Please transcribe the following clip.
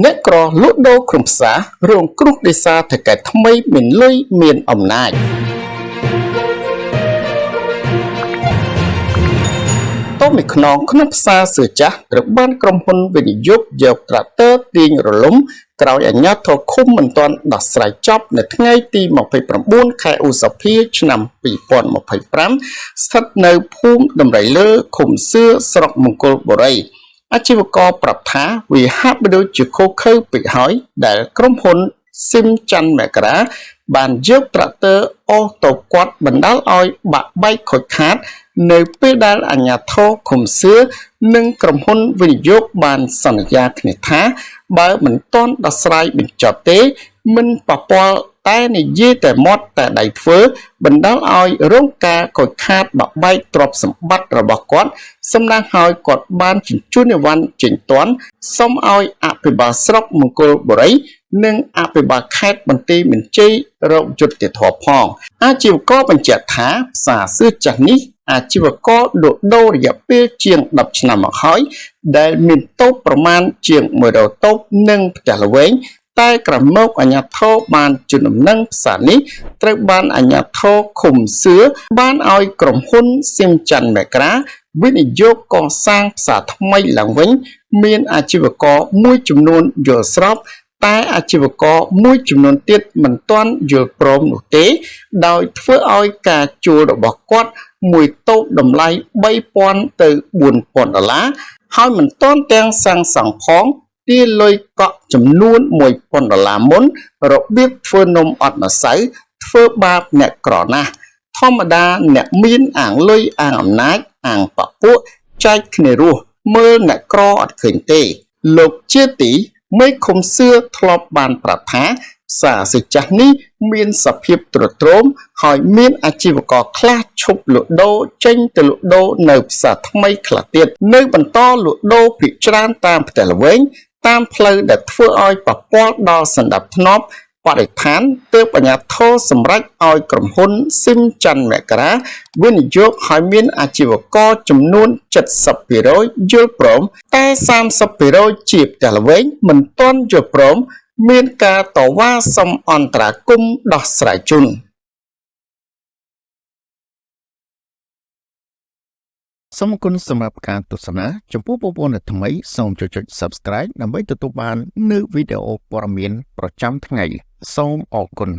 អ្នកក្រលក់ដូរក្នុងផ្សាររងគ្រោះដោយសារតែកែថ្មីមានលុយមានអំណាចតមីខ្នងក្នុងផ្សារសឿចាស់ត្រូវបានក្រុមហ៊ុនវិនិយោគយកត្រាក់ទ័រទាញរលំក្រោយអាជ្ញាធរឃុំមិនទាន់ដោះស្រាយចប់នៅថ្ងៃទី29ខែឧសភាឆ្នាំ2025ស្ថិតនៅភូមិដំរីលើឃុំសឿស្រុកមង្គលបុរីអាជីវករប្រាប់ថាវាហាក់បីដូចជាខុសខើពេកហើយដែលក្រុមហ៊ុនស៊ីមច័ន្ទមករាបានយកត្រាក់ទ័រអូសទៅគាត់បណ្ដាលឲ្យបាក់បែកខូចខាតនៅពេលដែលអាជ្ញាធរឃុំសឿនិងក្រុមហ៊ុនវិនិយោគបានសន្យាគ្នាថាបើមិនទាន់ដោះស្រាយបញ្ចប់ទេមិនប៉ះពាល់តែនិយាយតែមាត់តែដៃធ្វើបណ្ដាលឲ្យរងការខូចខាតបាក់បែកទ្រព្យសម្បត្តិរបស់គាត់សំដៅឲ្យគាត់បានជញ្ជូនអីវ៉ាន់ចេញទាន់សូមឲ្យអភិបាលស្រុកមង្គលបុរីនិងអភិបាលខេត្តបន្ទាយមានជ័យរកយុត្តិធម៌ផងអាជីវករបញ្ជាក់ថាផ្សារសឿចាស់នេះអាជីវករលក់ដូររយៈពេលជាង10ឆ្នាំមកហើយដែលមានតូបប្រមាណជាង100តូបនិងផ្ទះល្វែងតែក្រោយអាជ្ញាធរបានជូនដំណឹងផ្សារនេះត្រូវបានអាជ្ញាធរឃុំសឿបានឲ្យក្រុមហ៊ុនស៊ីមច័ន្ទមករាវិនិយោគកសាងផ្សារថ្មីឡើងវិញមានអាជីវករមួយចំនួនយល់ស្របតែអាជីវករមួយចំនួនទៀតមិនទាន់យល់ព្រមនោះទេដោយធ្វើឲ្យការជួលរបស់គាត់មួយតូបតម្លៃ$3000ទៅ$4000ហើយមិនទាន់ទាំងសាងសង់ផងទារលុយកក់ចំនួន$1000មុនរបៀបធ្វើនំអត់ម្សៅធ្វើបាបអ្នកក្រណាស់ធម្មតាអ្នកមានអាងលុយអាងអំណាចអាងបពួកចែកគ្នារស់មើលអ្នកក្រអត់ឃើញទេលោកជាទីមេឃុំសឿធ្លាប់បានប្រាប់ថាផ្សារសឿចាស់នេះមានសភាពទ្រុឌទ្រោមហើយមានអាជីវករខ្លះឈប់លក់ដូរចេញទៅលក់ដូរនៅផ្សារថ្មីខ្លះទៀតនៅបន្តលក់ដូរភាគច្រើនតាមផ្ទះល្វែងតាមផ្លូវដែលធ្វើឲ្យប៉ះពាល់ដល់សណ្ដាប់ធ្នាប់បរិស្ថានទើបអាជ្ញាធរសម្រេចឲ្យក្រុមហ៊ុនស៊ីមច័ន្ទមករាវិនិយោគឲ្យមានអាជីវករចំនួន70%យល់ព្រមតែ30%ជាផ្ទះល្វែងមិនទាន់យល់ព្រមមានការតវ៉ាសុំអន្តរាគមន៍ដោះស្រាយជូនសូមអរគុណសម្រាប់ការទស្សនាចំពោះបងប្អូនដែលថ្មីសូមចុច Subscribe ដើម្បីទទួលបាននូវវីដេអូព័ត៌មានប្រចាំថ្ងៃសូមអរគុណ